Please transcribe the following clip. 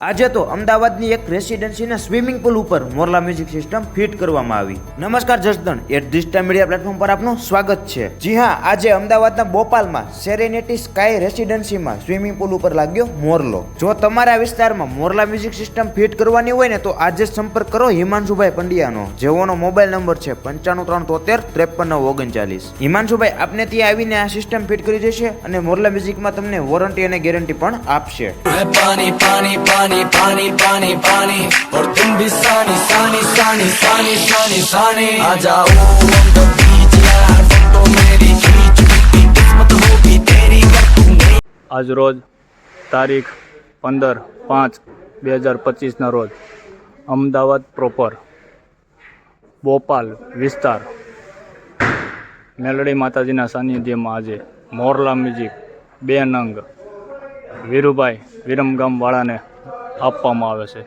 આજે તો અમદાવાદની એક રેસિડેન્સીના સ્વિમિંગ પુલ ઉપર મોરલા મ્યુઝિક સિસ્ટમ ફિટ કરવામાં આવી। નમસ્કાર Jasdan, at this time media platform પર આપનું સ્વાગત છે। જી હા, આજે અમદાવાદના બોપાલમાં સેરેનિટી સ્કાય રેસિડેન્સીમાં સ્વિમિંગ પુલ ઉપર લાગ્યો મોરલો। જો તમારા વિસ્તારમાં મોરલા મ્યુઝિક સિસ્ટમ ફિટ કરવાની હોય ને તો આજે સંપર્ક કરો હિમાંશુભાઈ પંડ્યાનો, જેઓનો મોબાઈલ નંબર છે 9537533939। હિમાંશુભાઈ આપને ત્યાં આવીને આ સિસ્ટમ ફિટ કરી દેશે અને મોરલા મ્યુઝિકમાં તમને વોરંટી અને ગેરંટી પણ આપશે। पानी पानी पानी पानी पानी पानी और तुम भी सानी सानी सानी सानी सानी सानी आ जाओ on the beach यार फोटो मेरी खींच की किस्मत होगी तेरी कर तू नहीं। આજ રોજ તારીખ 15/5/2025 રોજ અમદાવાદ પ્રોપર બોપાલ વિસ્તાર મેલડી માતાજીના સાનિધ્યમાં આજે મોરલા મ્યુઝિક 2 નંગ વીરુભાઈ વિરમગામવાળાને આપવામાં આવે છે।